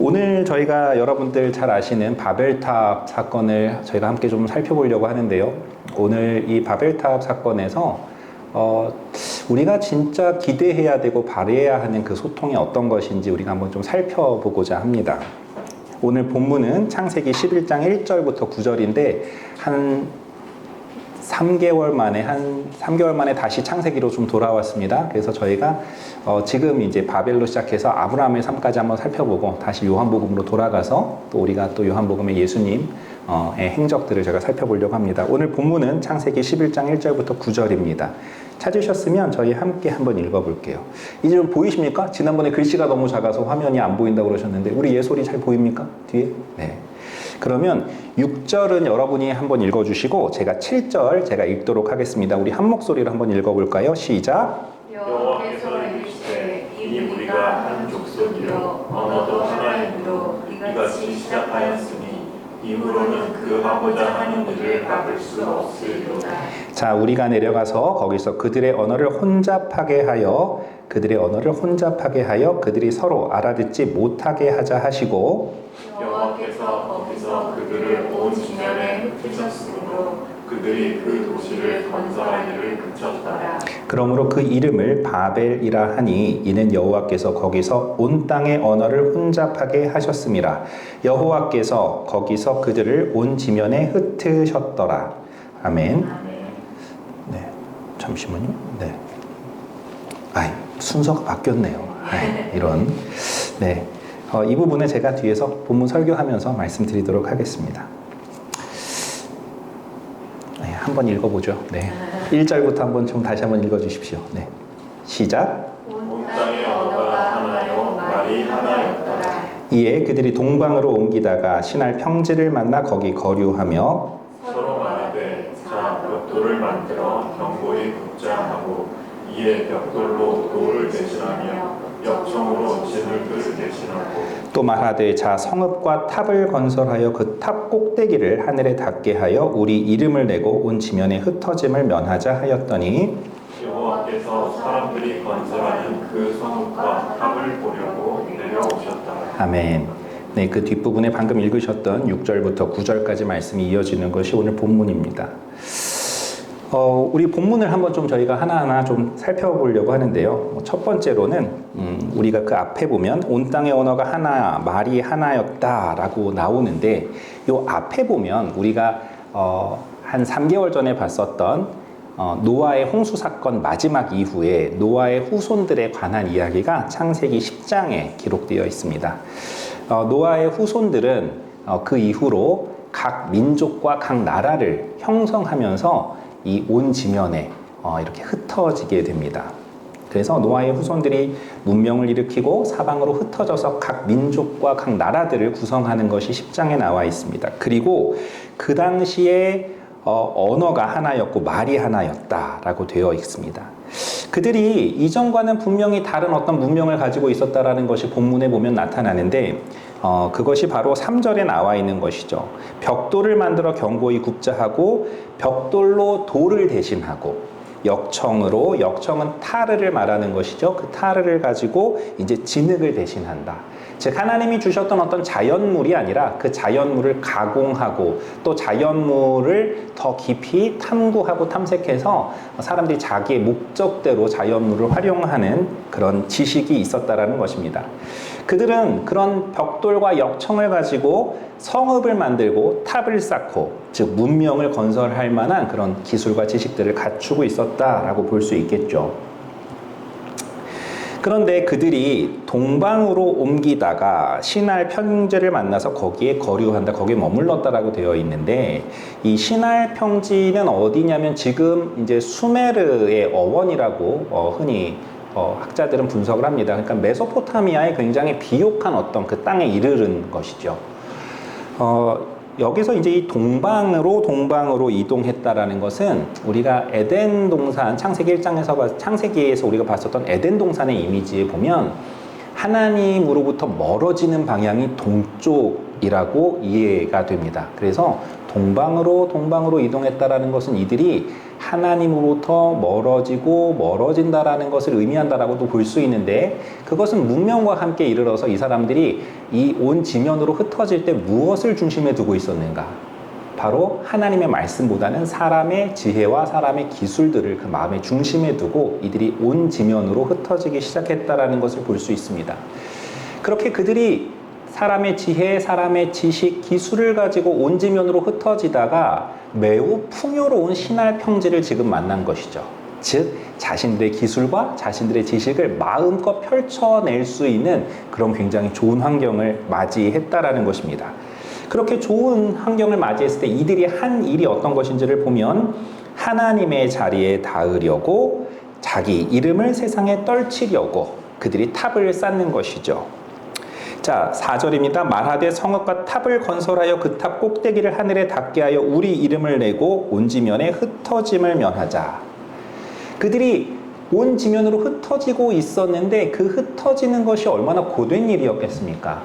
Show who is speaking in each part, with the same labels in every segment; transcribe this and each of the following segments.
Speaker 1: 오늘 저희가 여러분들 잘 아시는 바벨탑 사건을 저희가 함께 좀 살펴보려고 하는데요. 오늘 이 바벨탑 사건에서 우리가 진짜 기대해야 되고 바라야 하는 그 소통이 어떤 것인지 우리가 한번 좀 살펴보고자 합니다. 오늘 본문은 창세기 11장 1절부터 9절인데 한 3개월 만에 다시 창세기로 좀 돌아왔습니다. 그래서 저희가 지금 이제 바벨로 시작해서 아브라함의 삶까지 한번 살펴보고 다시 요한복음으로 돌아가서 또 우리가 또 요한복음의 예수님의 행적들을 제가 살펴보려고 합니다. 오늘 본문은 창세기 11장 1절부터 9절입니다. 찾으셨으면 저희 함께 한번 읽어볼게요. 이제 좀 보이십니까? 지난번에 글씨가 너무 작아서 화면이 안 보인다고 그러셨는데 우리 예솔이 잘 보입니까? 뒤에? 네. 그러면 6절은 여러분이 한번 읽어주시고 제가 7절 제가 읽도록 하겠습니다. 우리 한 목소리로 한번 읽어볼까요? 시작!
Speaker 2: 여호와께서 이르시되 이는 우리가 한 족속이요 언어도 하나이므로 이같이 시작하였으니 이후로는 그 하고자 하는 일을 막을 수 없으리로다.
Speaker 1: 자, 우리가 내려가서 거기서 그들의 언어를 혼잡하게 하여 그들이 서로 알아듣지 못하게 하자 하시고
Speaker 2: 여호와께서 거기서 그들을 온 지면에 흩으셨으므로 그들이 그 도시를 건설하기를 그쳤더라.
Speaker 1: 그러므로 그 이름을 바벨이라 하니 이는 여호와께서 거기서 온 땅의 언어를 혼잡하게 하셨음이라. 여호와께서 거기서 그들을 온 지면에 흩으셨더라. 아멘. 네, 잠시만요. 네. 순서가 바뀌었네요. 이런. 네. 이 부분은 제가 뒤에서 본문 설교하면서 말씀드리도록 하겠습니다. 네, 한번 읽어보죠. 네. 1절부터 한번 좀 다시 한번 읽어주십시오. 네. 시작.
Speaker 2: 온 땅의 언어가 하나요 말이 하나였더라.
Speaker 1: 이에 그들이 동방으로 옮기다가 신할 평지를 만나 거기 거류하며
Speaker 2: 서로 말하되 자 벽돌을 만들어 견고히 굽자 하고 이에 벽돌로 돌을 대신하며 역청으로 진흙을 대신하고
Speaker 1: 또 말하되 자 성읍과 탑을 건설하여 그 탑 꼭대기를 하늘에 닿게 하여 우리 이름을 내고 온 지면에 흩어짐을 면하자 하였더니
Speaker 2: 여호와께서 사람들이 건설하는 그 성읍과 탑을 보려고 내려오셨더라.
Speaker 1: 아멘. 네, 그 뒷부분에 방금 읽으셨던 6절부터 9절까지 말씀이 이어지는 것이 오늘 본문입니다. 우리 본문을 한번 좀 저희가 하나하나 좀 살펴보려고 하는데요. 첫 번째로는 우리가 그 앞에 보면 온 땅의 언어가 하나, 말이 하나였다라고 나오는데 요 앞에 보면 우리가 한 3개월 전에 봤었던 노아의 홍수 사건 마지막 이후에 노아의 후손들에 관한 이야기가 창세기 10장에 기록되어 있습니다. 노아의 후손들은 그 이후로 각 민족과 각 나라를 형성하면서 이 온 지면에 이렇게 흩어지게 됩니다. 그래서 노아의 후손들이 문명을 일으키고 사방으로 흩어져서 각 민족과 각 나라들을 구성하는 것이 10장에 나와 있습니다. 그리고 그 당시에 언어가 하나였고 말이 하나였다라고 되어 있습니다. 그들이 이전과는 분명히 다른 어떤 문명을 가지고 있었다라는 것이 본문에 보면 나타나는데 그것이 바로 3절에 나와 있는 것이죠. 벽돌을 만들어 견고히 굽자 하고 벽돌로 돌을 대신하고 역청은 타르를 말하는 것이죠. 그 타르를 가지고 이제 진흙을 대신한다. 즉 하나님이 주셨던 어떤 자연물이 아니라 그 자연물을 가공하고 또 자연물을 더 깊이 탐구하고 탐색해서 사람들이 자기의 목적대로 자연물을 활용하는 그런 지식이 있었다라는 것입니다. 그들은 그런 벽돌과 역청을 가지고 성읍을 만들고 탑을 쌓고 즉 문명을 건설할 만한 그런 기술과 지식들을 갖추고 있었다라고 볼 수 있겠죠. 그런데 그들이 동방으로 옮기다가 신할 평지를 만나서 거기에 거류한다, 거기에 머물렀다라고 되어 있는데 이 신할 평지는 어디냐면 지금 이제 수메르의 어원이라고 흔히 학자들은 분석을 합니다. 그러니까 메소포타미아의 굉장히 비옥한 어떤 그 땅에 이르는 것이죠. 여기서 이제 이 동방으로 이동했다라는 것은 우리가 에덴 동산 창세기에서 우리가 봤었던 에덴 동산의 이미지에 보면 하나님으로부터 멀어지는 방향이 동쪽이라고 이해가 됩니다. 그래서 동방으로 이동했다라는 것은 이들이 하나님으로부터 멀어지고 멀어진다라는 것을 의미한다라고도 볼 수 있는데, 그것은 문명과 함께 이르러서 이 사람들이 이 온 지면으로 흩어질 때 무엇을 중심에 두고 있었는가? 바로 하나님의 말씀보다는 사람의 지혜와 사람의 기술들을 그 마음의 중심에 두고 이들이 온 지면으로 흩어지기 시작했다라는 것을 볼 수 있습니다. 그렇게 그들이 사람의 지혜, 사람의 지식, 기술을 가지고 온 지면으로 흩어지다가 매우 풍요로운 신할 평지를 지금 만난 것이죠. 즉, 자신들의 기술과 자신들의 지식을 마음껏 펼쳐낼 수 있는 그런 굉장히 좋은 환경을 맞이했다라는 것입니다. 그렇게 좋은 환경을 맞이했을 때 이들이 한 일이 어떤 것인지를 보면, 하나님의 자리에 닿으려고 자기 이름을 세상에 떨치려고 그들이 탑을 쌓는 것이죠. 자, 4절입니다. 말하되 성읍과 탑을 건설하여 그 탑 꼭대기를 하늘에 닿게 하여 우리 이름을 내고 온 지면에 흩어짐을 면하자. 그들이 온 지면으로 흩어지고 있었는데 그 흩어지는 것이 얼마나 고된 일이었겠습니까?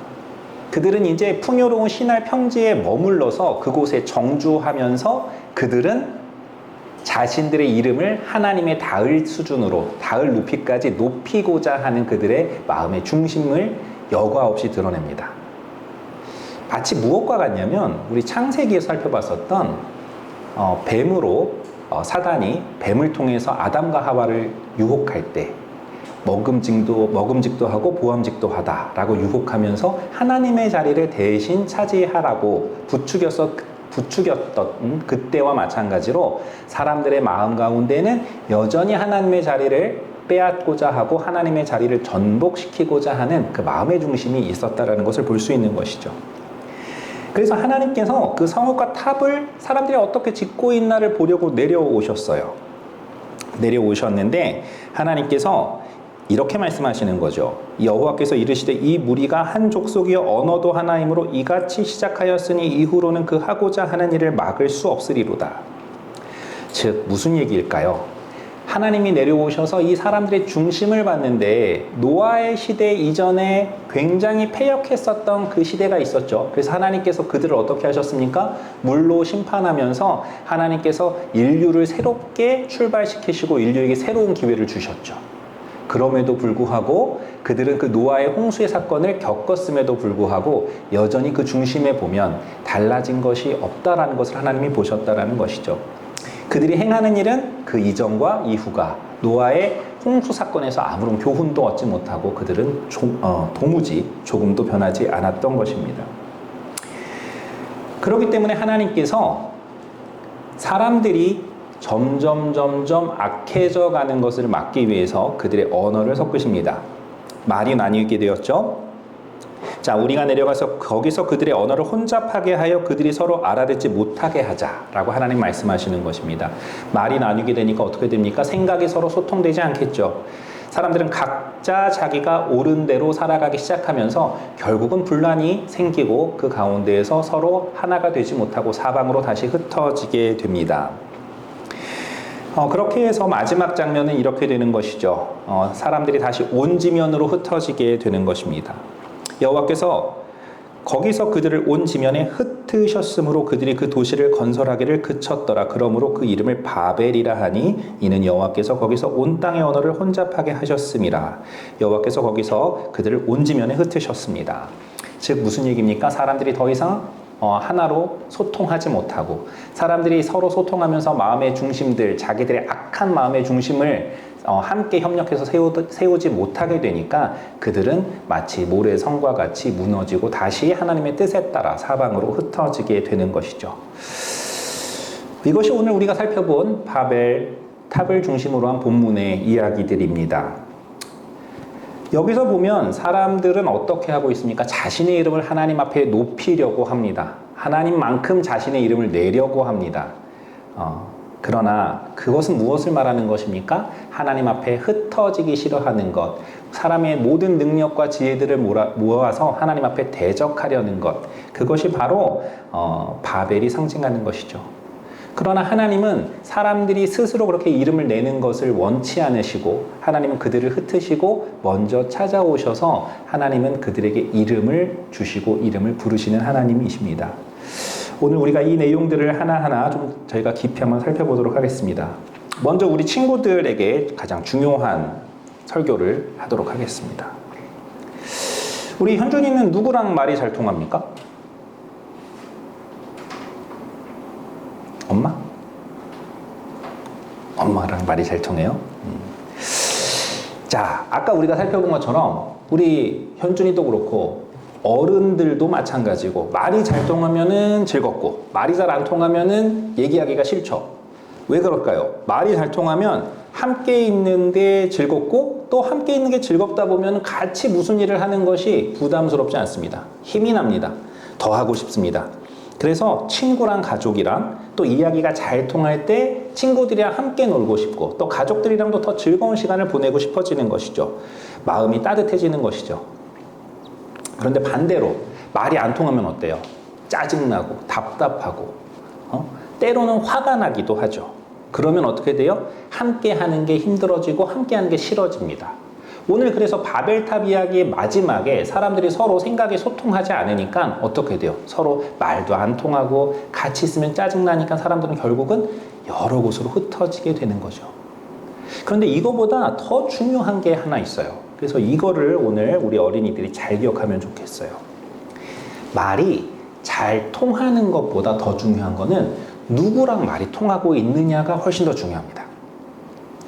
Speaker 1: 그들은 이제 풍요로운 신할 평지에 머물러서 그곳에 정주하면서 그들은 자신들의 이름을 하나님의 닿을 수준으로, 닿을 높이까지 높이고자 하는 그들의 마음의 중심을 여과 없이 드러냅니다. 마치 무엇과 같냐면, 우리 창세기에서 살펴봤었던 뱀으로 사단이 뱀을 통해서 아담과 하와를 유혹할 때 먹음직도 하고 보암직도 하다라고 유혹하면서 하나님의 자리를 대신 차지하라고 부추겼던 그때와 마찬가지로 사람들의 마음 가운데는 여전히 하나님의 자리를 빼앗고자 하고 하나님의 자리를 전복시키고자 하는 그 마음의 중심이 있었다라는 것을 볼 수 있는 것이죠. 그래서 하나님께서 그 성읍과 탑을 사람들이 어떻게 짓고 있나를 보려고 내려오셨어요. 내려오셨는데 하나님께서 이렇게 말씀하시는 거죠. 여호와께서 이르시되 이 무리가 한 족속이요 언어도 하나이므로 이같이 시작하였으니 이후로는 그 하고자 하는 일을 막을 수 없으리로다. 즉 무슨 얘기일까요? 하나님이 내려오셔서 이 사람들의 중심을 봤는데, 노아의 시대 이전에 굉장히 패역했었던 그 시대가 있었죠. 그래서 하나님께서 그들을 어떻게 하셨습니까? 물로 심판하면서 하나님께서 인류를 새롭게 출발시키시고 인류에게 새로운 기회를 주셨죠. 그럼에도 불구하고 그들은 그 노아의 홍수의 사건을 겪었음에도 불구하고 여전히 그 중심에 보면 달라진 것이 없다라는 것을 하나님이 보셨다라는 것이죠. 그들이 행하는 일은 그 이전과 이후가 노아의 홍수 사건에서 아무런 교훈도 얻지 못하고 그들은 도무지 조금도 변하지 않았던 것입니다. 그렇기 때문에 하나님께서 사람들이 점점 악해져 가는 것을 막기 위해서 그들의 언어를 섞으십니다. 말이 나뉘게 되었죠. 자, 우리가 내려가서 거기서 그들의 언어를 혼잡하게 하여 그들이 서로 알아듣지 못하게 하자라고 하나님 말씀하시는 것입니다. 말이 나뉘게 되니까 어떻게 됩니까? 생각이 서로 소통되지 않겠죠. 사람들은 각자 자기가 옳은 대로 살아가기 시작하면서 결국은 분란이 생기고 그 가운데에서 서로 하나가 되지 못하고 사방으로 다시 흩어지게 됩니다. 그렇게 해서 마지막 장면은 이렇게 되는 것이죠. 사람들이 다시 온 지면으로 흩어지게 되는 것입니다. 여호와께서 거기서 그들을 온 지면에 흩으셨으므로 그들이 그 도시를 건설하기를 그쳤더라. 그러므로 그 이름을 바벨이라 하니 이는 여호와께서 거기서 온 땅의 언어를 혼잡하게 하셨음이라. 여호와께서 거기서 그들을 온 지면에 흩으셨습니다. 즉 무슨 얘기입니까? 사람들이 더 이상 하나로 소통하지 못하고 사람들이 서로 소통하면서 마음의 중심들, 자기들의 악한 마음의 중심을 함께 협력해서 세우지 못하게 되니까 그들은 마치 모래성과 같이 무너지고 다시 하나님의 뜻에 따라 사방으로 흩어지게 되는 것이죠. 이것이 오늘 우리가 살펴본 바벨 탑을 중심으로 한 본문의 이야기들입니다. 여기서 보면 사람들은 어떻게 하고 있습니까? 자신의 이름을 하나님 앞에 높이려고 합니다. 하나님만큼 자신의 이름을 내려고 합니다. 그러나 그것은 무엇을 말하는 것입니까? 하나님 앞에 흩어지기 싫어하는 것, 사람의 모든 능력과 지혜들을 모아서 하나님 앞에 대적하려는 것, 그것이 바로 바벨이 상징하는 것이죠. 그러나 하나님은 사람들이 스스로 그렇게 이름을 내는 것을 원치 않으시고 하나님은 그들을 흩으시고 먼저 찾아오셔서 하나님은 그들에게 이름을 주시고 이름을 부르시는 하나님이십니다. 오늘 우리가 이 내용들을 하나하나 좀 저희가 깊이 한번 살펴보도록 하겠습니다. 먼저 우리 친구들에게 가장 중요한 설교를 하도록 하겠습니다. 우리 현준이는 누구랑 말이 잘 통합니까? 엄마? 엄마랑 말이 잘 통해요? 자, 아까 우리가 살펴본 것처럼 우리 현준이도 그렇고 어른들도 마찬가지고 말이 잘 통하면은 즐겁고 말이 잘 안 통하면은 얘기하기가 싫죠. 왜 그럴까요? 말이 잘 통하면 함께 있는데 즐겁고 또 함께 있는 게 즐겁다 보면 같이 무슨 일을 하는 것이 부담스럽지 않습니다. 힘이 납니다. 더 하고 싶습니다. 그래서 친구랑 가족이랑 또 이야기가 잘 통할 때 친구들이랑 함께 놀고 싶고 또 가족들이랑도 더 즐거운 시간을 보내고 싶어지는 것이죠. 마음이 따뜻해지는 것이죠. 그런데 반대로 말이 안 통하면 어때요? 짜증나고 답답하고 때로는 화가 나기도 하죠. 그러면 어떻게 돼요? 함께 하는 게 힘들어지고 함께 하는 게 싫어집니다. 오늘 그래서 바벨탑 이야기의 마지막에 사람들이 서로 생각이 소통하지 않으니까 어떻게 돼요? 서로 말도 안 통하고 같이 있으면 짜증나니까 사람들은 결국은 여러 곳으로 흩어지게 되는 거죠. 그런데 이거보다 더 중요한 게 하나 있어요. 그래서 이거를 오늘 우리 어린이들이 잘 기억하면 좋겠어요. 말이 잘 통하는 것보다 더 중요한 거는 누구랑 말이 통하고 있느냐가 훨씬 더 중요합니다.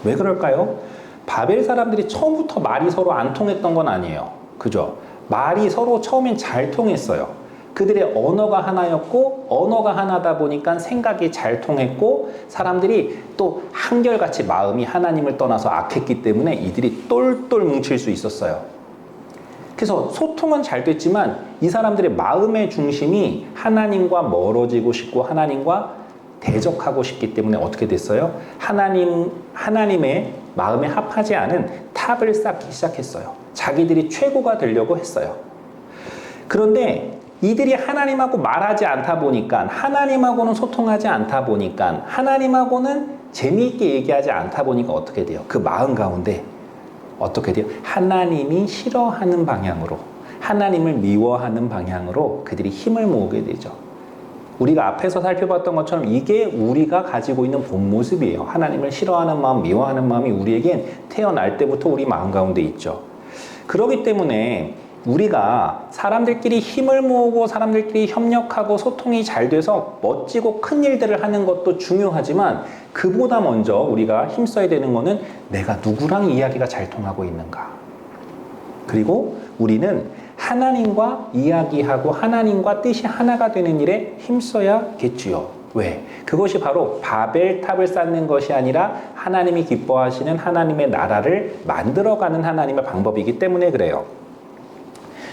Speaker 1: 왜 그럴까요? 바벨 사람들이 처음부터 말이 서로 안 통했던 건 아니에요. 그죠? 말이 서로 처음엔 잘 통했어요. 그들의 언어가 하나였고 언어가 하나다 보니까 생각이 잘 통했고 사람들이 또 한결같이 마음이 하나님을 떠나서 악했기 때문에 이들이 똘똘 뭉칠 수 있었어요. 그래서 소통은 잘 됐지만 이 사람들의 마음의 중심이 하나님과 멀어지고 싶고 하나님과 대적하고 싶기 때문에 어떻게 됐어요? 하나님의 마음에 합하지 않은 탑을 쌓기 시작했어요. 자기들이 최고가 되려고 했어요. 그런데 이들이 하나님하고 말하지 않다 보니까 하나님하고는 소통하지 않다 보니까 하나님하고는 재미있게 얘기하지 않다 보니까 어떻게 돼요? 그 마음 가운데 어떻게 돼요? 하나님이 싫어하는 방향으로 하나님을 미워하는 방향으로 그들이 힘을 모으게 되죠. 우리가 앞에서 살펴봤던 것처럼 이게 우리가 가지고 있는 본 모습이에요. 하나님을 싫어하는 마음, 미워하는 마음이 우리에겐 태어날 때부터 우리 마음 가운데 있죠. 그렇기 때문에 우리가 사람들끼리 힘을 모으고 사람들끼리 협력하고 소통이 잘 돼서 멋지고 큰 일들을 하는 것도 중요하지만 그보다 먼저 우리가 힘써야 되는 거는 내가 누구랑 이야기가 잘 통하고 있는가. 그리고 우리는 하나님과 이야기하고 하나님과 뜻이 하나가 되는 일에 힘써야겠지요. 왜? 그것이 바로 바벨탑을 쌓는 것이 아니라 하나님이 기뻐하시는 하나님의 나라를 만들어가는 하나님의 방법이기 때문에 그래요.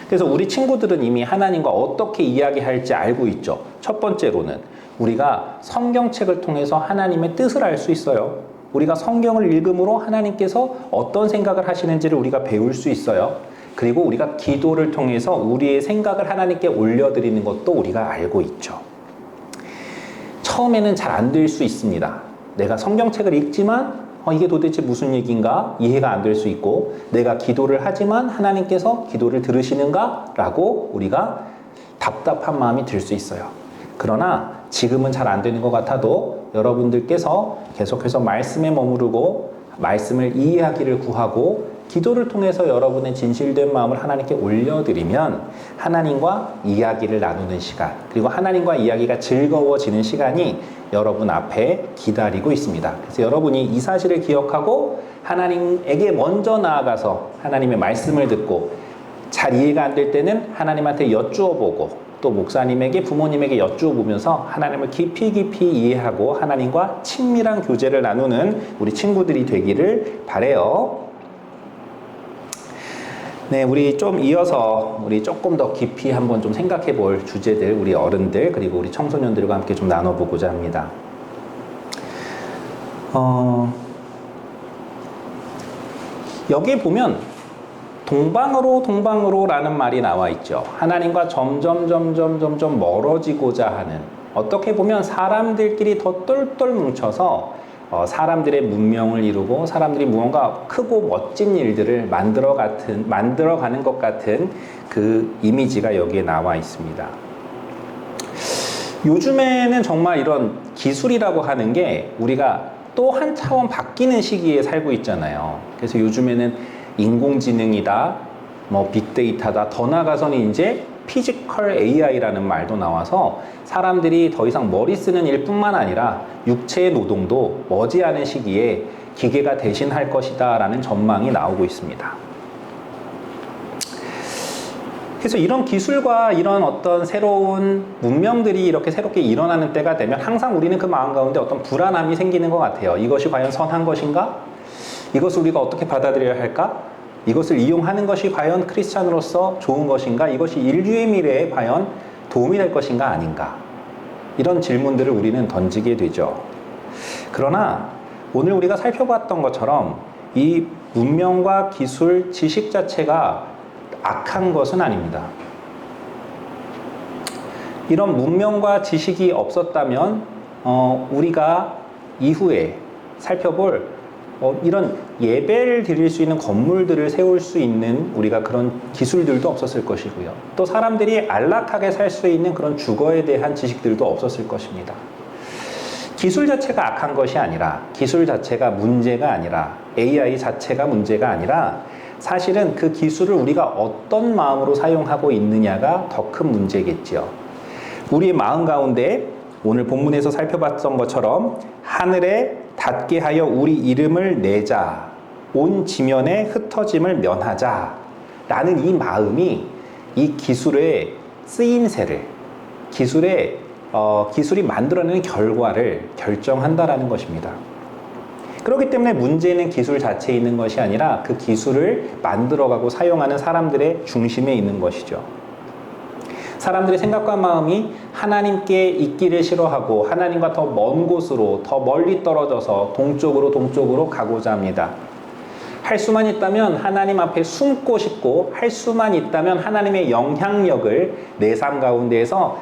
Speaker 1: 그래서 우리 친구들은 이미 하나님과 어떻게 이야기할지 알고 있죠. 첫 번째로는 우리가 성경책을 통해서 하나님의 뜻을 알 수 있어요. 우리가 성경을 읽음으로 하나님께서 어떤 생각을 하시는지를 우리가 배울 수 있어요. 그리고 우리가 기도를 통해서 우리의 생각을 하나님께 올려드리는 것도 우리가 알고 있죠. 처음에는 잘 안 될 수 있습니다. 내가 성경책을 읽지만 이게 도대체 무슨 얘기인가 이해가 안 될 수 있고 내가 기도를 하지만 하나님께서 기도를 들으시는가? 라고 우리가 답답한 마음이 들 수 있어요. 그러나 지금은 잘 안 되는 것 같아도 여러분들께서 계속해서 말씀에 머무르고 말씀을 이해하기를 구하고 기도를 통해서 여러분의 진실된 마음을 하나님께 올려드리면 하나님과 이야기를 나누는 시간 그리고 하나님과 이야기가 즐거워지는 시간이 여러분 앞에 기다리고 있습니다. 그래서 여러분이 이 사실을 기억하고 하나님에게 먼저 나아가서 하나님의 말씀을 듣고 잘 이해가 안 될 때는 하나님한테 여쭈어보고 또 목사님에게 부모님에게 여쭈어보면서 하나님을 깊이 이해하고 하나님과 친밀한 교제를 나누는 우리 친구들이 되기를 바라요. 네, 우리 좀 이어서 우리 조금 더 깊이 한번 좀 생각해 볼 주제들 우리 어른들 그리고 우리 청소년들과 함께 좀 나눠보고자 합니다. 여기에 보면 동방으로라는 말이 나와 있죠. 하나님과 점점 멀어지고자 하는 어떻게 보면 사람들끼리 더 똘똘 뭉쳐서 사람들의 문명을 이루고 사람들이 무언가 크고 멋진 일들을 만들어가는 것 같은 그 이미지가 여기에 나와 있습니다. 요즘에는 정말 이런 기술이라고 하는 게 우리가 또 한 차원 바뀌는 시기에 살고 있잖아요. 그래서 요즘에는 인공지능이다, 뭐 빅데이터다, 더 나아가서는 이제 피지컬 AI라는 말도 나와서 사람들이 더 이상 머리 쓰는 일뿐만 아니라 육체의 노동도 머지않은 시기에 기계가 대신할 것이다 라는 전망이 나오고 있습니다. 그래서 이런 기술과 이런 어떤 새로운 문명들이 이렇게 새롭게 일어나는 때가 되면 항상 우리는 그 마음 가운데 어떤 불안함이 생기는 것 같아요. 이것이 과연 선한 것인가? 이것을 우리가 어떻게 받아들여야 할까? 이것을 이용하는 것이 과연 크리스찬으로서 좋은 것인가? 이것이 인류의 미래에 과연 도움이 될 것인가 아닌가? 이런 질문들을 우리는 던지게 되죠. 그러나 오늘 우리가 살펴봤던 것처럼 이 문명과 기술, 지식 자체가 악한 것은 아닙니다. 이런 문명과 지식이 없었다면 우리가 이후에 살펴볼 이런 예배를 드릴 수 있는 건물들을 세울 수 있는 우리가 그런 기술들도 없었을 것이고요. 또 사람들이 안락하게 살 수 있는 그런 주거에 대한 지식들도 없었을 것입니다. 기술 자체가 악한 것이 아니라, 기술 자체가 문제가 아니라, AI 자체가 문제가 아니라 사실은 그 기술을 우리가 어떤 마음으로 사용하고 있느냐가 더 큰 문제겠죠. 우리의 마음 가운데 오늘 본문에서 살펴봤던 것처럼 하늘에 닿게 하여 우리 이름을 내자, 온 지면에 흩어짐을 면하자 라는 이 마음이 이 기술의 쓰임새를, 기술이 만들어내는 결과를 결정한다라는 것입니다. 그렇기 때문에 문제는 기술 자체에 있는 것이 아니라 그 기술을 만들어가고 사용하는 사람들의 중심에 있는 것이죠. 사람들의 생각과 마음이 하나님께 있기를 싫어하고 하나님과 더 먼 곳으로, 더 멀리 떨어져서 동쪽으로 가고자 합니다. 할 수만 있다면 하나님 앞에 숨고 싶고, 할 수만 있다면 하나님의 영향력을 내 삶 가운데에서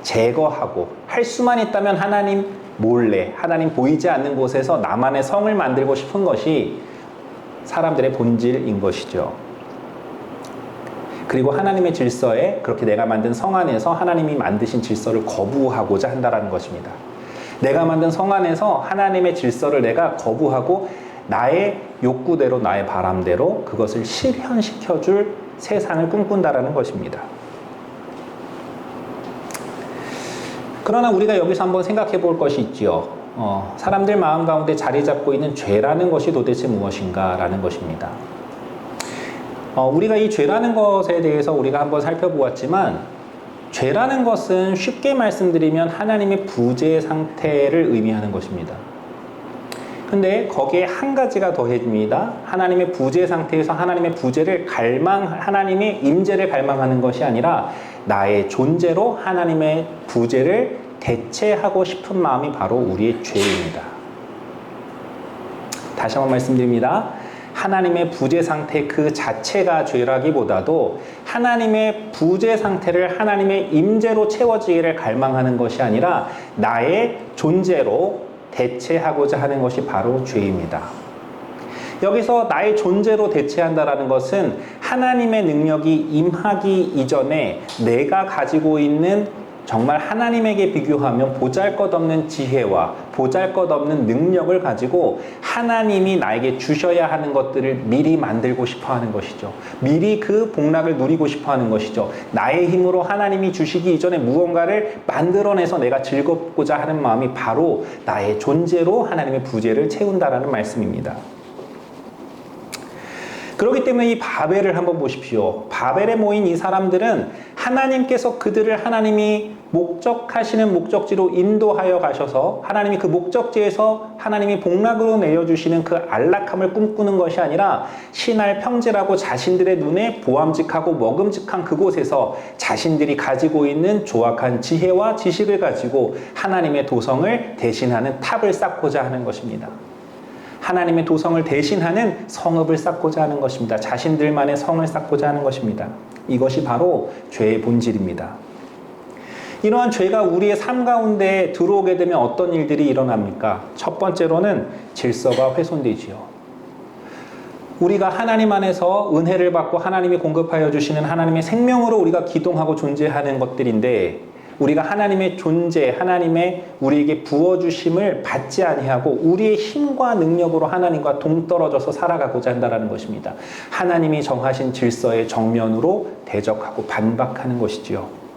Speaker 1: 제거하고, 할 수만 있다면 하나님 몰래, 하나님 보이지 않는 곳에서 나만의 성을 만들고 싶은 것이 사람들의 본질인 것이죠. 그리고 하나님의 질서에, 그렇게 내가 만든 성 안에서 하나님이 만드신 질서를 거부하고자 한다는 것입니다. 내가 만든 성 안에서 하나님의 질서를 내가 거부하고 나의 욕구대로, 나의 바람대로 그것을 실현시켜줄 세상을 꿈꾼다라는 것입니다. 그러나 우리가 여기서 한번 생각해 볼 것이 있지요. 사람들 마음 가운데 자리 잡고 있는 죄라는 것이 도대체 무엇인가 라는 것입니다. 우리가 이 죄라는 것에 대해서 우리가 한번 살펴보았지만, 죄라는 것은 쉽게 말씀드리면 하나님의 부재 상태를 의미하는 것입니다. 근데 거기에 한 가지가 더해집니다. 하나님의 부재 상태에서 하나님의 부재를 하나님의 임재를 갈망하는 것이 아니라 나의 존재로 하나님의 부재를 대체하고 싶은 마음이 바로 우리의 죄입니다. 다시 한번 말씀드립니다. 하나님의 부재 상태 그 자체가 죄라기보다도 하나님의 부재 상태를 하나님의 임재로 채워지기를 갈망하는 것이 아니라 나의 존재로 대체하고자 하는 것이 바로 죄입니다. 여기서 나의 존재로 대체한다라는 것은 하나님의 능력이 임하기 이전에 내가 가지고 있는 정말 하나님에게 비교하면 보잘것없는 지혜와 보잘것없는 능력을 가지고 하나님이 나에게 주셔야 하는 것들을 미리 만들고 싶어 하는 것이죠. 미리 그 복락을 누리고 싶어 하는 것이죠. 나의 힘으로 하나님이 주시기 이전에 무언가를 만들어내서 내가 즐겁고자 하는 마음이 바로 나의 존재로 하나님의 부재를 채운다라는 말씀입니다. 그렇기 때문에 이 바벨을 한번 보십시오. 바벨에 모인 이 사람들은 하나님께서 그들을 하나님이 목적하시는 목적지로 인도하여 가셔서 하나님이 그 목적지에서 하나님이 복락으로 내려주시는 그 안락함을 꿈꾸는 것이 아니라 신할 평지라고 자신들의 눈에 보암직하고 먹음직한 그곳에서 자신들이 가지고 있는 조악한 지혜와 지식을 가지고 하나님의 도성을 대신하는 탑을 쌓고자 하는 것입니다. 하나님의 도성을 대신하는 성읍을 쌓고자 하는 것입니다. 자신들만의 성을 쌓고자 하는 것입니다. 이것이 바로 죄의 본질입니다. 이러한 죄가 우리의 삶 가운데 들어오게 되면 어떤 일들이 일어납니까? 첫 번째로는 질서가 훼손되지요. 우리가 하나님 안에서 은혜를 받고 하나님이 공급하여 주시는 하나님의 생명으로 우리가 기동하고 존재하는 것들인데, 우리가 하나님의 존재, 하나님의 우리에게 부어주심을 받지 아니하고 우리의 힘과 능력으로 하나님과 동떨어져서 살아가고자 한다는 것입니다. 하나님이 정하신 질서의 정면으로 대적하고 반박하는 것이지요.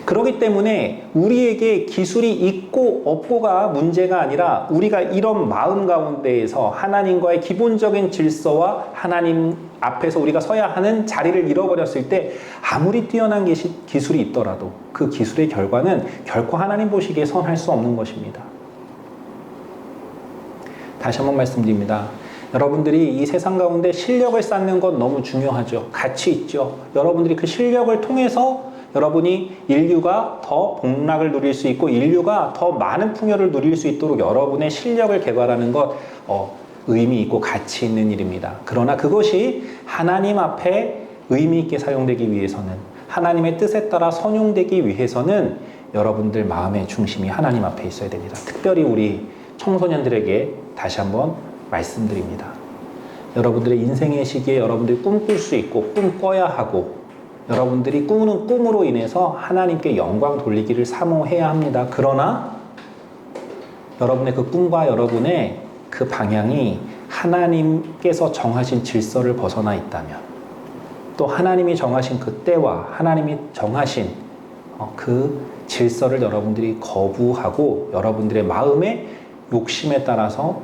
Speaker 1: 그렇기 때문에 우리에게 기술이 있고 없고가 문제가 아니라 우리가 이런 마음 가운데에서 하나님과의 기본적인 질서와 하나님 앞에서 우리가 서야 하는 자리를 잃어버렸을 때 아무리 뛰어난 기술이 있더라도 그 기술의 결과는 결코 하나님 보시기에 선할 수 없는 것입니다. 다시 한번 말씀드립니다. 여러분들이 이 세상 가운데 실력을 쌓는 건 너무 중요하죠. 가치 있죠. 여러분들이 그 실력을 통해서 여러분이 인류가 더 복락을 누릴 수 있고 인류가 더 많은 풍요를 누릴 수 있도록 여러분의 실력을 개발하는 것 의미 있고 가치 있는 일입니다. 그러나 그것이 하나님 앞에 의미 있게 사용되기 위해서는 하나님의 뜻에 따라 선용되기 위해서는 여러분들 마음의 중심이 하나님 앞에 있어야 됩니다. 특별히 우리 청소년들에게 다시 한번 말씀드립니다. 여러분들의 인생의 시기에 여러분들이 꿈꿀 수 있고 꿈꿔야 하고 여러분들이 꾸는 꿈으로 인해서 하나님께 영광 돌리기를 사모해야 합니다. 그러나 여러분의 그 꿈과 여러분의 그 방향이 하나님께서 정하신 질서를 벗어나 있다면 또 하나님이 정하신 그 때와 하나님이 정하신 그 질서를 여러분들이 거부하고 여러분들의 마음의 욕심에 따라서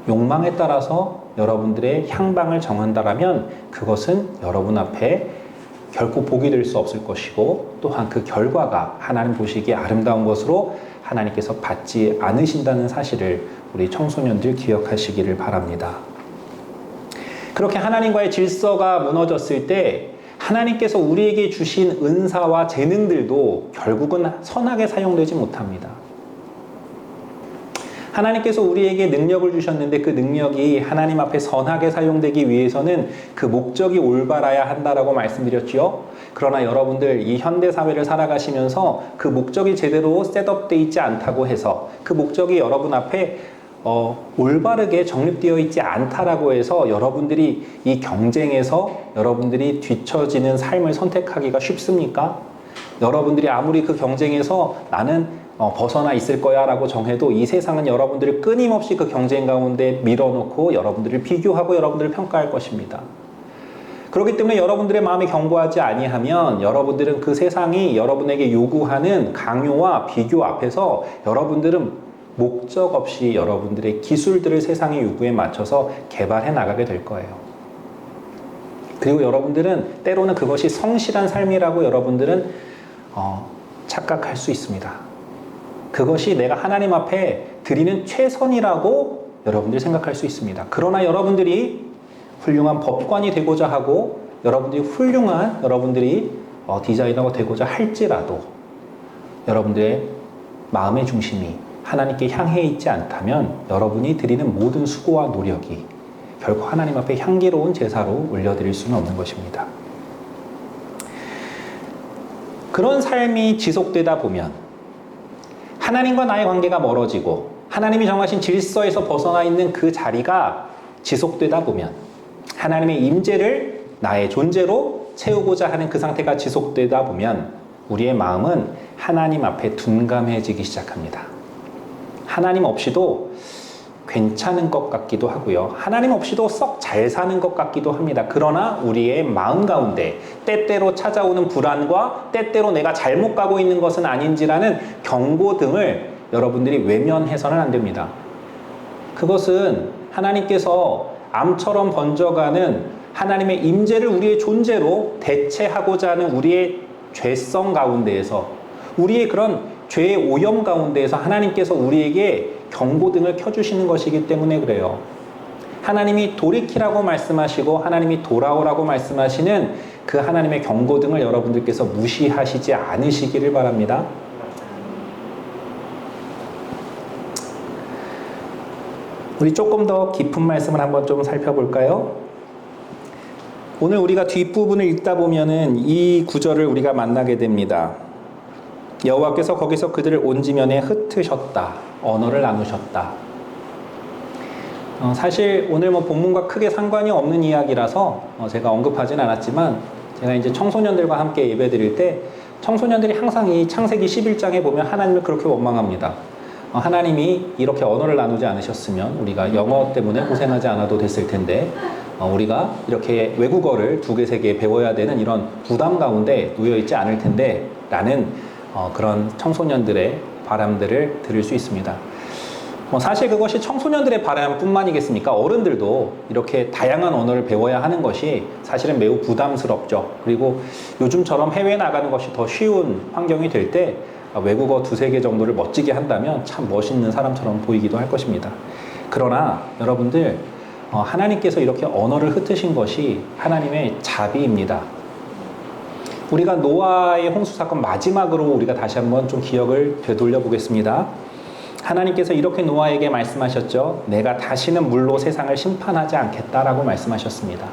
Speaker 1: 욕망에 따라서 여러분들의 향방을 정한다라면 그것은 여러분 앞에 결코 복이 될 수 없을 것이고 또한 그 결과가 하나님 보시기에 아름다운 것으로 하나님께서 받지 않으신다는 사실을 우리 청소년들 기억하시기를 바랍니다. 그렇게 하나님과의 질서가 무너졌을 때 하나님께서 우리에게 주신 은사와 재능들도 결국은 선하게 사용되지 못합니다. 하나님께서 우리에게 능력을 주셨는데 그 능력이 하나님 앞에 선하게 사용되기 위해서는 그 목적이 올바라야 한다라고 말씀드렸지요. 그러나 여러분들 이 현대사회를 살아가시면서 그 목적이 제대로 셋업되어 있지 않다고 해서 그 목적이 여러분 앞에 올바르게 정립되어 있지 않다라고 해서 여러분들이 이 경쟁에서 여러분들이 뒤처지는 삶을 선택하기가 쉽습니까? 여러분들이 아무리 그 경쟁에서 나는 벗어나 있을 거야 라고 정해도 이 세상은 여러분들을 끊임없이 그 경쟁 가운데 밀어놓고 여러분들을 비교하고 여러분들을 평가할 것입니다. 그렇기 때문에 여러분들의 마음이 견고하지 아니하면 여러분들은 그 세상이 여러분에게 요구하는 강요와 비교 앞에서 여러분들은 목적 없이 여러분들의 기술들을 세상의 요구에 맞춰서 개발해 나가게 될 거예요. 그리고 여러분들은 때로는 그것이 성실한 삶이라고 여러분들은 착각할 수 있습니다. 그것이 내가 하나님 앞에 드리는 최선이라고 여러분들이 생각할 수 있습니다. 그러나 여러분들이 훌륭한 법관이 되고자 하고 여러분들이 디자이너가 되고자 할지라도 여러분들의 마음의 중심이 하나님께 향해 있지 않다면 여러분이 드리는 모든 수고와 노력이 결코 하나님 앞에 향기로운 제사로 올려드릴 수는 없는 것입니다. 그런 삶이 지속되다 보면 하나님과 나의 관계가 멀어지고 하나님이 정하신 질서에서 벗어나 있는 그 자리가 지속되다 보면 하나님의 임재를 나의 존재로 채우고자 하는 그 상태가 지속되다 보면 우리의 마음은 하나님 앞에 둔감해지기 시작합니다. 하나님 없이도 괜찮은 것 같기도 하고요. 하나님 없이도 썩 잘 사는 것 같기도 합니다. 그러나 우리의 마음 가운데 때때로 찾아오는 불안과 때때로 내가 잘못 가고 있는 것은 아닌지라는 경고등을 여러분들이 외면해서는 안 됩니다. 그것은 하나님께서 암처럼 번져가는 하나님의 임재를 우리의 존재로 대체하고자 하는 우리의 죄성 가운데에서 우리의 그런 죄의 오염 가운데에서 하나님께서 우리에게 경고등을 켜주시는 것이기 때문에 그래요. 하나님이 돌이키라고 말씀하시고 하나님이 돌아오라고 말씀하시는 그 하나님의 경고등을 여러분들께서 무시하시지 않으시기를 바랍니다. 우리 조금 더 깊은 말씀을 한번 좀 살펴볼까요? 오늘 우리가 뒷부분을 읽다 보면은 이 구절을 우리가 만나게 됩니다. 여호와께서 거기서 그들을 온 지면에 흩으셨다. 언어를 나누셨다. 사실 오늘 본문과 크게 상관이 없는 이야기라서 제가 언급하진 않았지만 제가 이제 청소년들과 함께 예배 드릴 때 청소년들이 항상 이 창세기 11장에 보면 하나님을 그렇게 원망합니다. 하나님이 이렇게 언어를 나누지 않으셨으면 우리가 영어 때문에 고생하지 않아도 됐을 텐데 우리가 이렇게 외국어를 2개, 3개 배워야 되는 이런 부담 가운데 놓여 있지 않을 텐데 라는 그런 청소년들의 바람들을 들을 수 있습니다. 사실 그것이 청소년들의 바람뿐만이겠습니까? 어른들도 이렇게 다양한 언어를 배워야 하는 것이 사실은 매우 부담스럽죠. 그리고 요즘처럼 해외에 나가는 것이 더 쉬운 환경이 될 때 외국어 2-3개 정도를 멋지게 한다면 참 멋있는 사람처럼 보이기도 할 것입니다. 그러나 여러분들 하나님께서 이렇게 언어를 흩으신 것이 하나님의 자비입니다. 우리가 노아의 홍수 사건 마지막으로 우리가 다시 한번 좀 기억을 되돌려 보겠습니다. 하나님께서 이렇게 노아에게 말씀하셨죠. 내가 다시는 물로 세상을 심판하지 않겠다라고 말씀하셨습니다.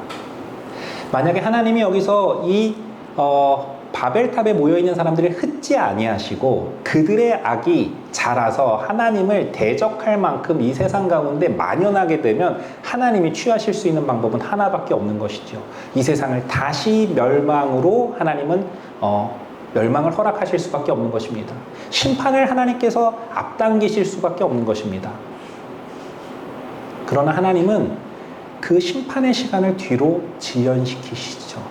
Speaker 1: 만약에 하나님이 여기서 이 바벨탑에 모여있는 사람들을 흩지 아니하시고 그들의 악이 자라서 하나님을 대적할 만큼 이 세상 가운데 만연하게 되면 하나님이 취하실 수 있는 방법은 하나밖에 없는 것이죠. 이 세상을 다시 멸망으로 하나님은 멸망을 허락하실 수밖에 없는 것입니다. 심판을 하나님께서 앞당기실 수밖에 없는 것입니다. 그러나 하나님은 그 심판의 시간을 뒤로 지연시키시죠.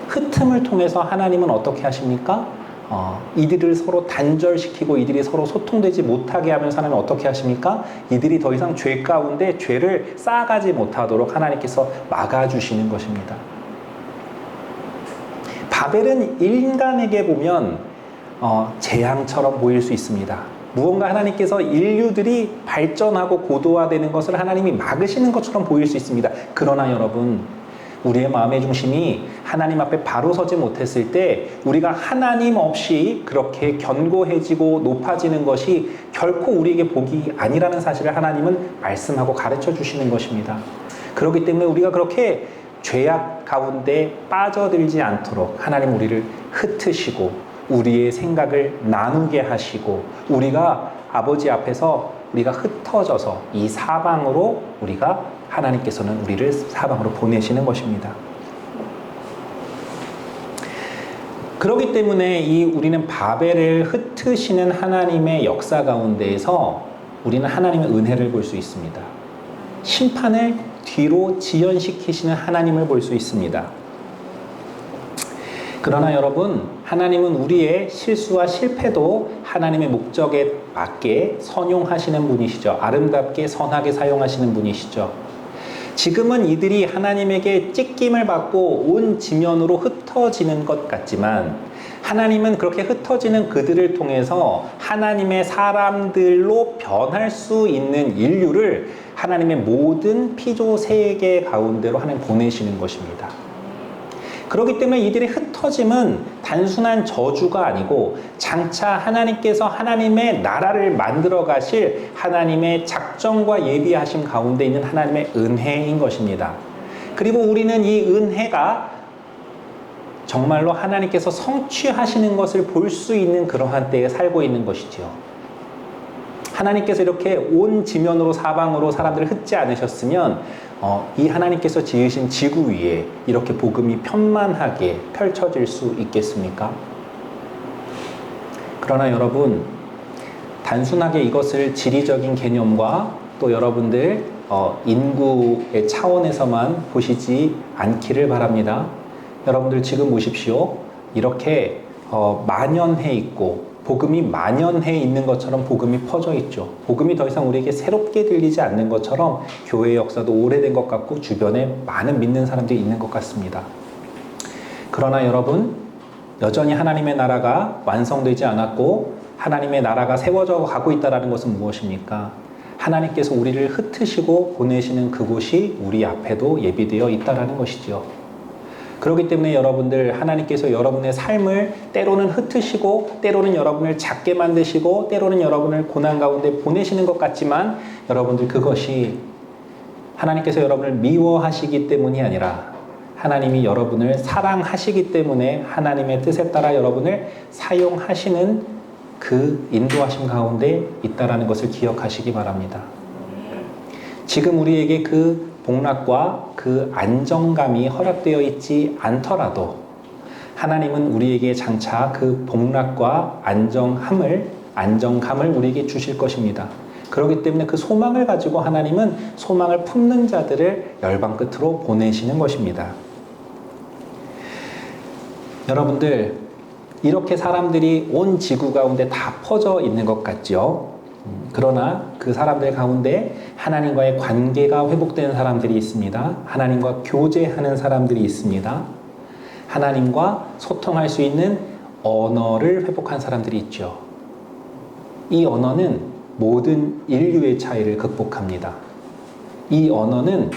Speaker 1: 흩음을 통해서 하나님은 어떻게 하십니까? 이들을 서로 단절시키고 이들이 서로 소통되지 못하게 하면서 하나님은 어떻게 하십니까? 이들이 더 이상 죄 가운데 죄를 쌓아가지 못하도록 하나님께서 막아주시는 것입니다. 바벨은 인간에게 보면 재앙처럼 보일 수 있습니다. 무언가 하나님께서 인류들이 발전하고 고도화되는 것을 하나님이 막으시는 것처럼 보일 수 있습니다. 그러나 여러분, 우리의 마음의 중심이 하나님 앞에 바로 서지 못했을 때 우리가 하나님 없이 그렇게 견고해지고 높아지는 것이 결코 우리에게 복이 아니라는 사실을 하나님은 말씀하고 가르쳐 주시는 것입니다. 그렇기 때문에 우리가 그렇게 죄악 가운데 빠져들지 않도록 하나님 우리를 흩으시고 우리의 생각을 나누게 하시고 우리가 아버지 앞에서 우리가 흩어져서 이 사방으로 우리가 하나님께서는 우리를 사방으로 보내시는 것입니다. 그렇기 때문에 우리는 바벨을 흩으시는 하나님의 역사 가운데에서 우리는 하나님의 은혜를 볼 수 있습니다. 심판을 뒤로 지연시키시는 하나님을 볼 수 있습니다. 그러나 여러분, 하나님은 우리의 실수와 실패도 하나님의 목적에 맞게 선용하시는 분이시죠. 아름답게 선하게 사용하시는 분이시죠. 지금은 이들이 하나님에게 찢김을 받고 온 지면으로 흩어지는 것 같지만 하나님은 그렇게 흩어지는 그들을 통해서 하나님의 사람들로 변할 수 있는 인류를 하나님의 모든 피조 세계 가운데로 하나님 보내시는 것입니다. 그렇기 때문에 이들의 흩어짐은 단순한 저주가 아니고 장차 하나님께서 하나님의 나라를 만들어 가실 하나님의 작정과 예비하심 가운데 있는 하나님의 은혜인 것입니다. 그리고 우리는 이 은혜가 정말로 하나님께서 성취하시는 것을 볼 수 있는 그러한 때에 살고 있는 것이지요. 하나님께서 이렇게 온 지면으로 사방으로 사람들을 흩지 않으셨으면 이 하나님께서 지으신 지구 위에 이렇게 복음이 편만하게 펼쳐질 수 있겠습니까? 그러나 여러분, 단순하게 이것을 지리적인 개념과 또 여러분들 인구의 차원에서만 보시지 않기를 바랍니다. 여러분들 지금 보십시오. 이렇게 만연해 있고 복음이 만연해 있는 것처럼 복음이 퍼져 있죠. 복음이 더 이상 우리에게 새롭게 들리지 않는 것처럼 교회의 역사도 오래된 것 같고 주변에 많은 믿는 사람들이 있는 것 같습니다. 그러나 여러분, 여전히 하나님의 나라가 완성되지 않았고 하나님의 나라가 세워져 가고 있다는 것은 무엇입니까? 하나님께서 우리를 흩으시고 보내시는 그곳이 우리 앞에도 예비되어 있다는 것이죠. 그렇기 때문에 여러분들, 하나님께서 여러분의 삶을 때로는 흩으시고 때로는 여러분을 작게 만드시고 때로는 여러분을 고난 가운데 보내시는 것 같지만 여러분들, 그것이 하나님께서 여러분을 미워하시기 때문이 아니라 하나님이 여러분을 사랑하시기 때문에 하나님의 뜻에 따라 여러분을 사용하시는 그 인도하심 가운데 있다는 것을 기억하시기 바랍니다. 지금 우리에게 그 복락과 그 안정감이 허락되어 있지 않더라도 하나님은 우리에게 장차 그 복락과 안정감을 우리에게 주실 것입니다. 그렇기 때문에 그 소망을 가지고 하나님은 소망을 품는 자들을 열방 끝으로 보내시는 것입니다. 여러분들, 이렇게 사람들이 온 지구 가운데 다 퍼져 있는 것 같죠? 그러나 그 사람들 가운데 하나님과의 관계가 회복되는 사람들이 있습니다. 하나님과 교제하는 사람들이 있습니다. 하나님과 소통할 수 있는 언어를 회복한 사람들이 있죠. 이 언어는 모든 인류의 차이를 극복합니다. 이 언어는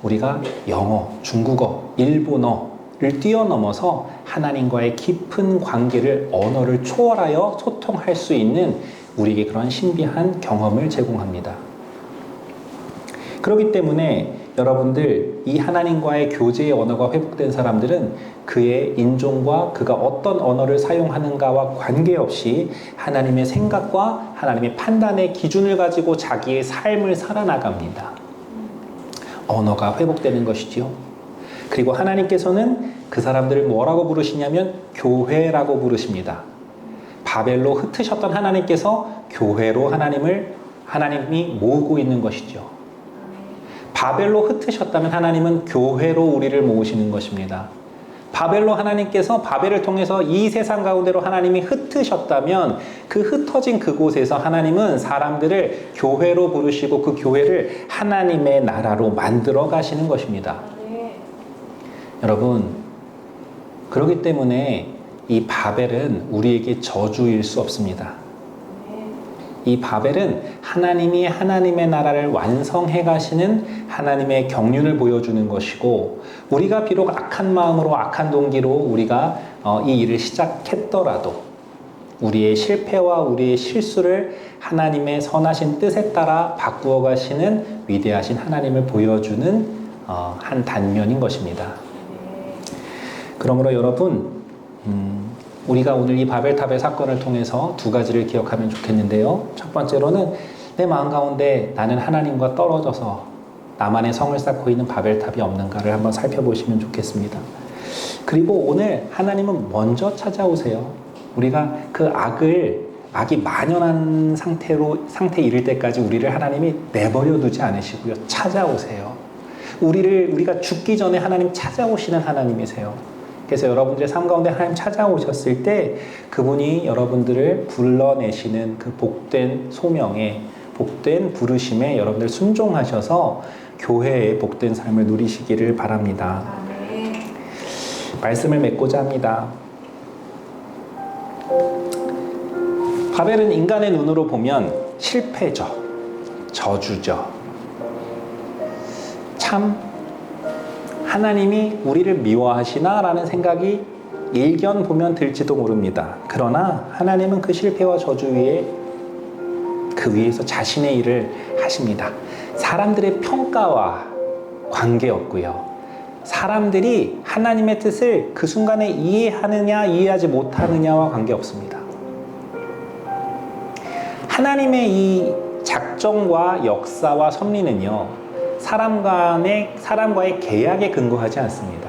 Speaker 1: 우리가 영어, 중국어, 일본어를 뛰어넘어서 하나님과의 깊은 관계를 언어를 초월하여 소통할 수 있는 우리에게 그런 신비한 경험을 제공합니다. 그렇기 때문에 여러분들, 이 하나님과의 교제의 언어가 회복된 사람들은 그의 인종과 그가 어떤 언어를 사용하는가와 관계없이 하나님의 생각과 하나님의 판단의 기준을 가지고 자기의 삶을 살아나갑니다. 언어가 회복되는 것이지요. 그리고 하나님께서는 그 사람들을 뭐라고 부르시냐면 교회라고 부르십니다. 바벨로 흩으셨던 하나님께서 교회로 하나님이 모으고 있는 것이죠. 바벨로 흩으셨다면 하나님은 교회로 우리를 모으시는 것입니다. 바벨로 하나님께서 바벨을 통해서 이 세상 가운데로 하나님이 흩으셨다면 그 흩어진 그곳에서 하나님은 사람들을 교회로 부르시고 그 교회를 하나님의 나라로 만들어 가시는 것입니다. 여러분, 그렇기 때문에 이 바벨은 우리에게 저주일 수 없습니다. 이 바벨은 하나님이 하나님의 나라를 완성해 가시는 하나님의 경륜을 보여주는 것이고, 우리가 비록 악한 마음으로 악한 동기로 우리가 이 일을 시작했더라도 우리의 실패와 우리의 실수를 하나님의 선하신 뜻에 따라 바꾸어 가시는 위대하신 하나님을 보여주는 한 단면인 것입니다. 그러므로 여러분, 우리가 오늘 이 바벨탑의 사건을 통해서 두 가지를 기억하면 좋겠는데요. 첫 번째로는 내 마음 가운데 나는 하나님과 떨어져서 나만의 성을 쌓고 있는 바벨탑이 없는가를 한번 살펴보시면 좋겠습니다. 그리고 오늘 하나님은 먼저 찾아오세요. 우리가 그 악이 만연한 상태에 이를 때까지 우리를 하나님이 내버려 두지 않으시고요. 찾아오세요. 우리가 죽기 전에 하나님 찾아오시는 하나님이세요. 그래서 여러분들의 삶 가운데 하나님 찾아오셨을 때 그분이 여러분들을 불러내시는 그 복된 소명에, 복된 부르심에 여러분들 순종하셔서 교회의 복된 삶을 누리시기를 바랍니다. 말씀을 맺고자 합니다. 바벨은 인간의 눈으로 보면 실패죠. 저주죠. 참 하나님이 우리를 미워하시나? 라는 생각이 일견 보면 들지도 모릅니다. 그러나 하나님은 그 실패와 저주 위에 그 위에서 자신의 일을 하십니다. 사람들의 평가와 관계없고요. 사람들이 하나님의 뜻을 그 순간에 이해하느냐 이해하지 못하느냐와 관계없습니다. 하나님의 이 작정과 역사와 섭리는요, 사람과의 계약에 근거하지 않습니다.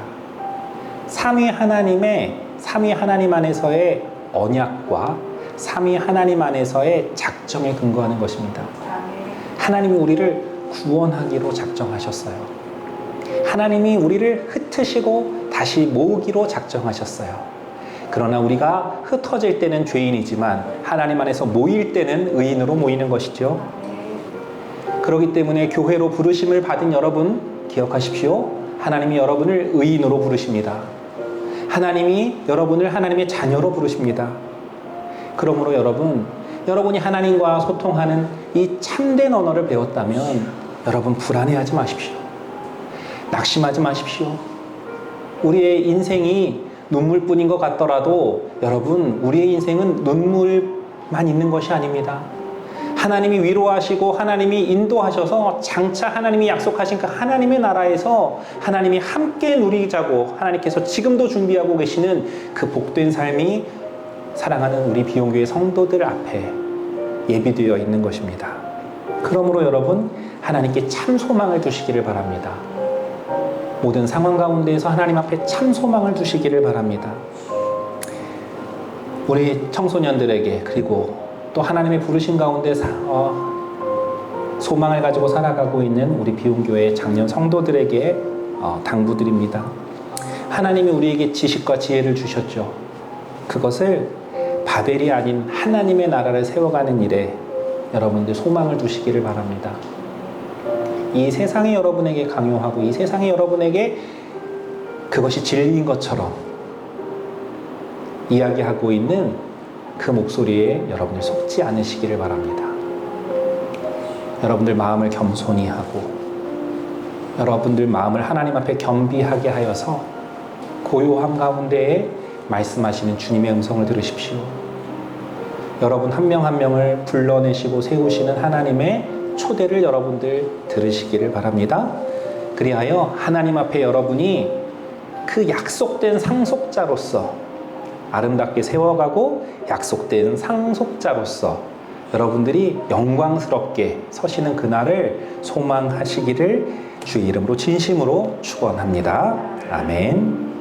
Speaker 1: 삼위 하나님 안에서의 언약과 삼위 하나님 안에서의 작정에 근거하는 것입니다. 하나님이 우리를 구원하기로 작정하셨어요. 하나님이 우리를 흩으시고 다시 모으기로 작정하셨어요. 그러나 우리가 흩어질 때는 죄인이지만 하나님 안에서 모일 때는 의인으로 모이는 것이죠. 그렇기 때문에 교회로 부르심을 받은 여러분 기억하십시오. 하나님이 여러분을 의인으로 부르십니다. 하나님이 여러분을 하나님의 자녀로 부르십니다. 그러므로 여러분이 하나님과 소통하는 이 참된 언어를 배웠다면 여러분 불안해하지 마십시오. 낙심하지 마십시오. 우리의 인생이 눈물뿐인 것 같더라도 여러분, 우리의 인생은 눈물만 있는 것이 아닙니다. 하나님이 위로하시고 하나님이 인도하셔서 장차 하나님이 약속하신 그 하나님의 나라에서 하나님이 함께 누리자고 하나님께서 지금도 준비하고 계시는 그 복된 삶이 사랑하는 우리 비용교회 성도들 앞에 예비되어 있는 것입니다. 그러므로 여러분, 하나님께 참 소망을 두시기를 바랍니다. 모든 상황 가운데에서 하나님 앞에 참 소망을 두시기를 바랍니다. 우리 청소년들에게 그리고 또 하나님의 부르신 가운데 소망을 가지고 살아가고 있는 우리 비움교회 장년 성도들에게 당부드립니다. 하나님이 우리에게 지식과 지혜를 주셨죠. 그것을 바벨이 아닌 하나님의 나라를 세워가는 일에 여러분들 소망을 두시기를 바랍니다. 이 세상이 여러분에게 강요하고 이 세상이 여러분에게 그것이 진리인 것처럼 이야기하고 있는 그 목소리에 여러분들 속지 않으시기를 바랍니다. 여러분들 마음을 겸손히 하고 여러분들 마음을 하나님 앞에 겸비하게 하여서 고요함 가운데에 말씀하시는 주님의 음성을 들으십시오. 여러분 한 명 한 명을 불러내시고 세우시는 하나님의 초대를 여러분들 들으시기를 바랍니다. 그리하여 하나님 앞에 여러분이 그 약속된 상속자로서 아름답게 세워가고 약속된 상속자로서 여러분들이 영광스럽게 서시는 그날을 소망하시기를 주의 이름으로 진심으로 축원합니다. 아멘.